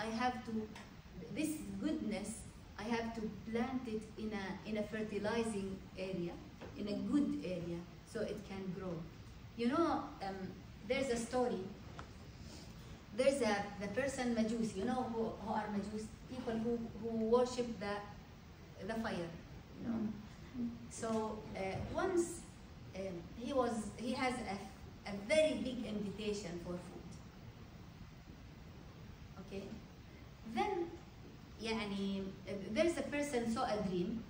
I have to, this goodness, I have to plant it in a fertilizing area, in a good area, so it can grow. You know, there's a story. There's the person Majus, you know who are Majus? People who worship the fire, you know. So once he has a very big invitation for food. Okay, then يعني, there's a person saw a dream.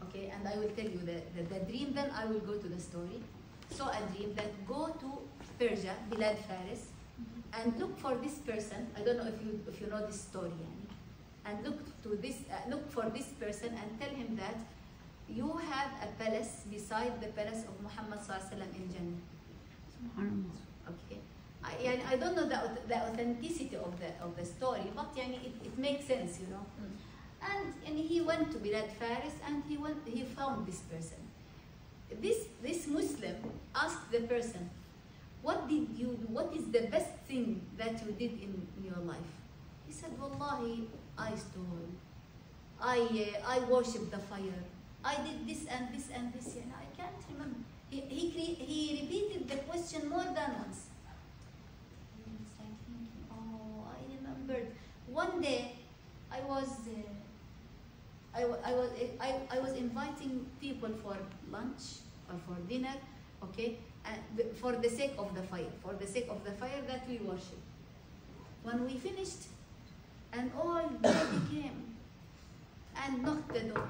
Okay, and I will tell you the dream. Then I will go to the story. Saw a dream that go to Persia, Bilad Faris, and look for this person. I don't know if you know this story, yani. And look for this person and tell him that you have a palace beside the palace of Muhammad sallallahu alaihi wasallam in Jannah. Okay, I don't know the authenticity of the story, but it makes sense, you know. And he went to Bilad Faris and he found this person. This Muslim asked the person, what is the best thing that you did in your life? He said, Wallahi, I stole, I worshipped the fire, I did this and this and this, and I can't remember. He repeated the question more than once. He was like thinking, oh, I remembered. One day, I was inviting people for lunch or for dinner, okay, and for the sake of the fire that we worship. When we finished, and all they came and knocked the door.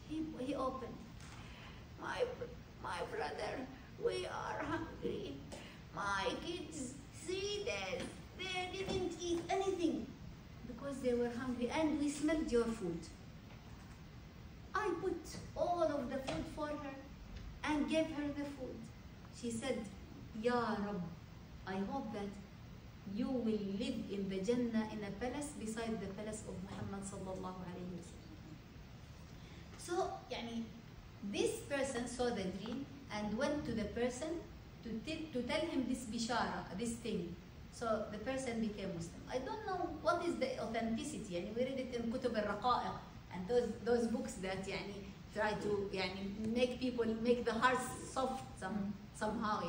He opened. My brother, we are hungry. My kids, 3 days, they didn't eat anything because they were hungry, and we smelled your food. I put all of the food for her and gave her the food. She said, Ya Rabb, I hope that you will live in the Jannah in a palace beside the palace of Muhammad sallallahu alayhi wa sallam. So, this person saw the dream and went to the person to tell him this bishara, this thing. So the person became Muslim. I don't know what is the authenticity. We read it in Kutub al-Raqa'iq and those books that try to make the heart soft somehow.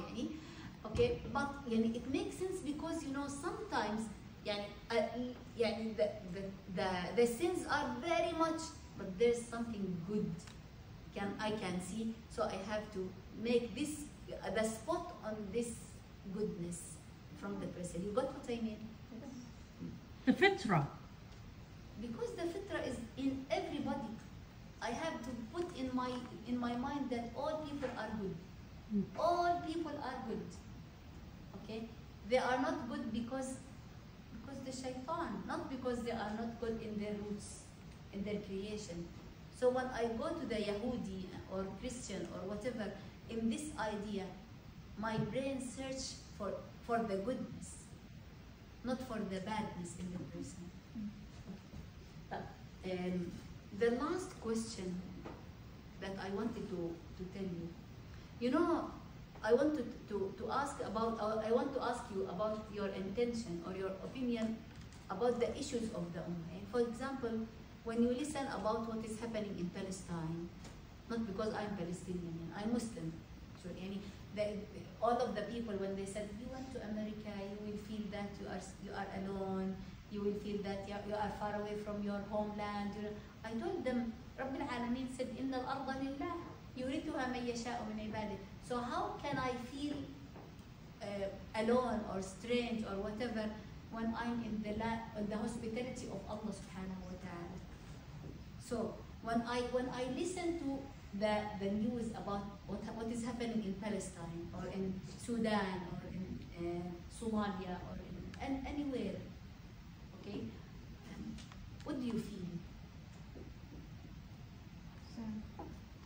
Okay, but it makes sense because sometimes the sins are very much, but there's something good I can see, so I have to make this the spot on this goodness from the person. You got what I mean? The fitra. Because the fitra is in everybody. I have to put in my mind that all people are good. All people are good. Okay? They are not good because the shaitan, not because they are not good in their roots, in their creation. So when I go to the Yahudi or Christian or whatever, in this idea, my brain search for the goodness, not for the badness in the person. But the last question that I wanted to tell you, I wanted to ask about, I want to ask you about your intention or your opinion about the issues of the Ummah. For example, when you listen about what is happening in Palestine, not because I'm Palestinian, I'm Muslim. So, all of the people, when they said, you went to America, you will feel that you are alone, you will feel that you are far away from your homeland. I told them, Rabbil Alameen said, Inna al-arda lillah, yurithuha man yasha'u min ibadihi. So how can I feel alone or strange or whatever when I'm in the hospitality of Allah subhanahu wa ta'ala? So when I listen to the news about what is happening in Palestine or in Sudan or in Somalia or in anywhere, okay, what do you feel?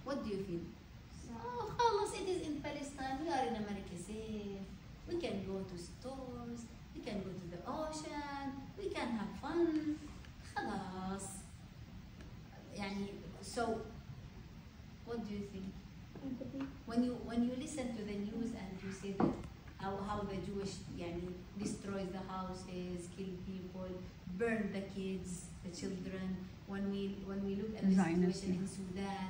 What do you feel? Oh, خلاص, it is in Palestine. We are in America safe. We can go to stores. We can go to the ocean. We can have fun. خلاص. So, what do you think? When you listen to the news and you see that how the Jewish destroys the houses, kill people, burn the kids, the children. When we look at the Zionist, situation in Sudan,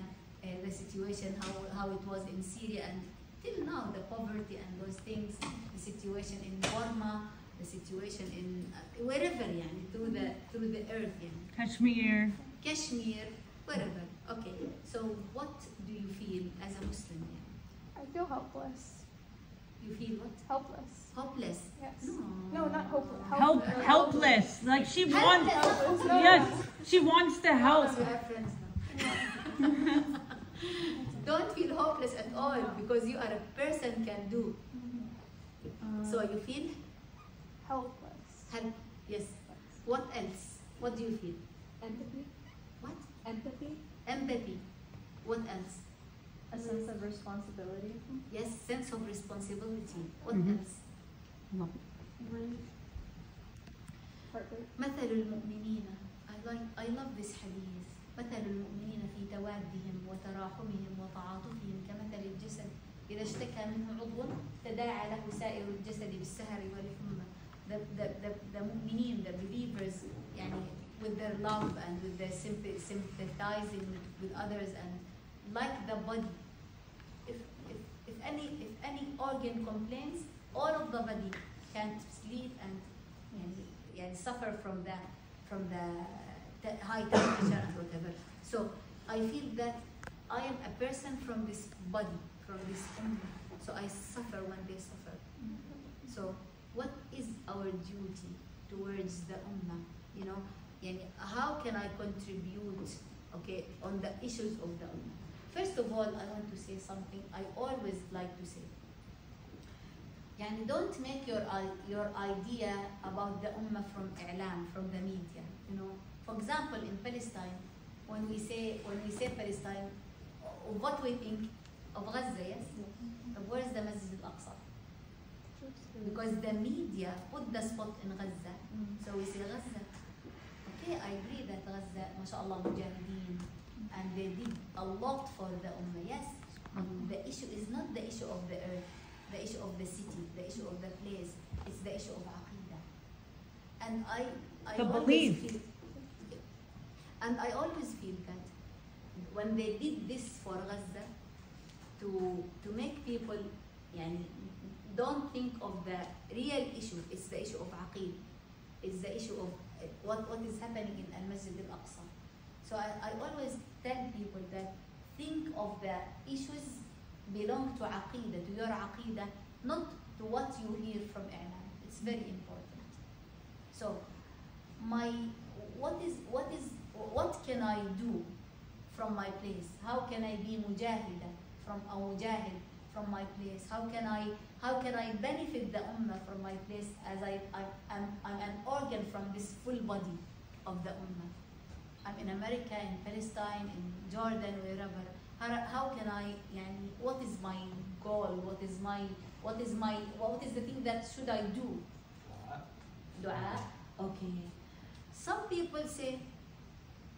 the situation how it was in Syria, and till now the poverty and those things, the situation in Burma, the situation in wherever, يعني, through the earth, يعني. Kashmir. Kashmir, wherever. Okay, so what do you feel as a Muslim? يعني? I feel helpless. You feel what? Helpless. Hopeless? Yes. No. No, not hopeless. Helpless. Like she wants. Helpless. No, Yes, she wants to help. We are friends now. Don't feel hopeless at all because you are a person can do. So you feel helpless. help. Yes. What else? What do you feel? Empathy. What? Empathy. Empathy. What else? A sense of responsibility. Yes, sense of responsibility. What Mhm. else? Grief. Heartbreak. مثل المؤمنين. I love this hadith. مثل المؤمنين في توادهم وتراحمهم وتعاطفهم كمثل الجسد إذا اشتكى منه عضو تداعى له سائر الجسد بالسهر والحمى. The mu'mineen, the believers, يعني, with their love and with their sympathizing with others, and like the body, if any organ complains, all of the body can't sleep and يعني, suffer from the high temperature and whatever. So I feel that I am a person from this body, from this ummah. So I suffer when they suffer. So what is our duty towards the ummah? You know, yani, how can I contribute, okay, on the issues of the ummah? First of all, I want to say something I always like to say. Yani, don't make your idea about the ummah from i'lam, from the media. You know, for example, in Palestine, when we say Palestine, what we think of Gaza, yes? Where is the Masjid al-Aqsa? Because the media put the spot in Gaza, so we say Gaza. Okay, I agree that Gaza, mashallah, mujahideen, and they did a lot for the ummah, yes. The issue is not the issue of the earth, the issue of the city, the issue of the place. It's the issue of aqidah. And I The always belief. feel, and I always feel that when they did this for Gaza, to make people, yani, don't think of the real issue. It's the issue of aqid. It's the issue of what is happening in Al-Masjid Al-Aqsa. So I always tell people that think of the issues belong to aqidah, to your aqidah, not to what you hear from i'lam. It's very important. So what can I do from my place? How can I be mujahida from a mujahid from my place? How can I benefit the ummah from my place as I'm an organ from this full body of the ummah? I'm in America, in Palestine, in Jordan, wherever. How can I, yani, what is my goal? What is the thing that should I do? Dua. Okay. Some people say,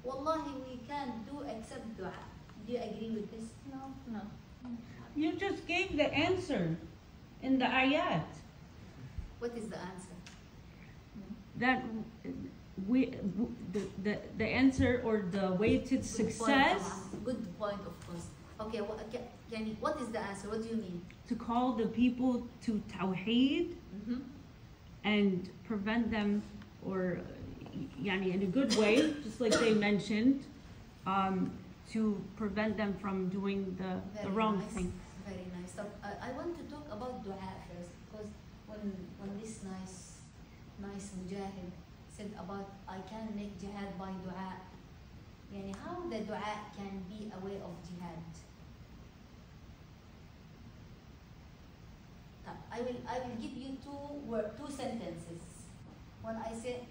Wallahi, we can't do except dua. Do you agree with this? No. You just gave the answer in the ayat What is the answer? that the answer or the way to success Good point, of course. Okay, what is the answer? What do you mean? to call the people to tawheed Mm-hmm. and prevent them, or yani, in a good way, just like they mentioned, to prevent them from doing the wrong nice. thing. Very nice. So, I want to talk about dua first, because when this nice mujahid said about I can make jihad by dua, yani how the dua can be a way of jihad. I will give you two sentences. When I say,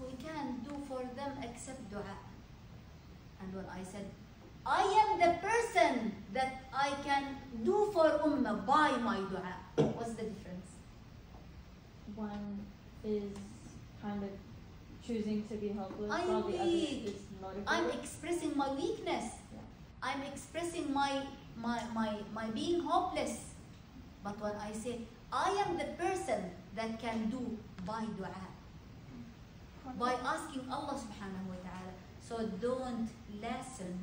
we can't do for them except dua. And when I said, I am the person that I can do for ummah by my dua. What's the difference? One is kind of choosing to be helpless, I while the other need- is motivated. I'm expressing my weakness. Yeah. I'm expressing my being hopeless. But when I say, I am the person that can do by dua. by asking Allah subhanahu wa ta'ala. So don't lessen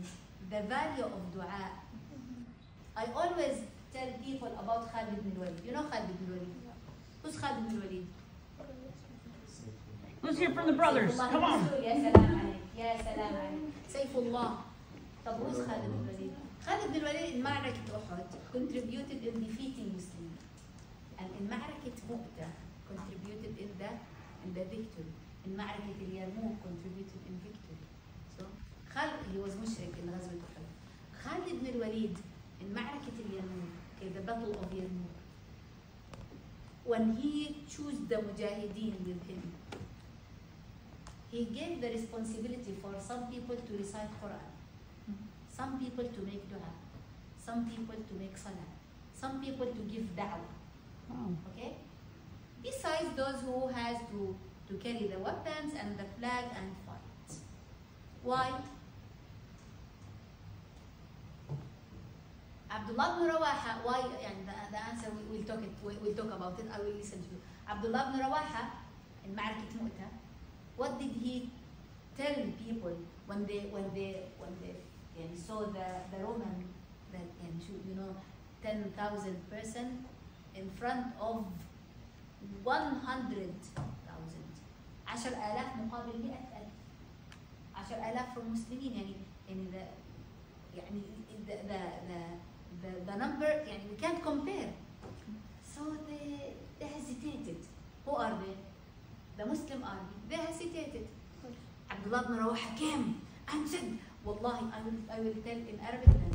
the value of dua. I always tell people about Khalid bin Walid. You know Khalid bin Walid? Who's Khalid bin Walid? Let's hear from the brothers. Come on. يا سلام عليك يا سلام عليك سيف الله. طب who's Khalid bin Walid? Khalid bin Walid in معركة أحد contributed in defeating Muslims, and in معركة مؤتة contributed in the victory. In معركة اليرموك contributed in victory. So he was مشرك in غزوة أحد. Khalid bin Walid in معركة اليرموك, okay, the battle of Yarmouk, when he chose the mujahideen with him, he gave the responsibility for some people to recite Quran, some people to make dua, some people to make salah, some people to give da'wah. Wow. Okay? Besides those who has to carry the weapons and the flag and fight. Why? Abdullah ibn Rawaha, why? And the answer we'll talk about it. I will listen to you. Abdullah ibn Rawaha in معركة مؤتة, what did he tell people when they saw the Roman, that 10,000 person in front of 100,000, 10,000 مقابل 100,000, 10,000 from مسلمين, the number, we can't compare. So they hesitated. Who are they? The Muslim army. They hesitated. Abdullah ibn Rawaha came and said, Wallahi, I will tell in Arabic, then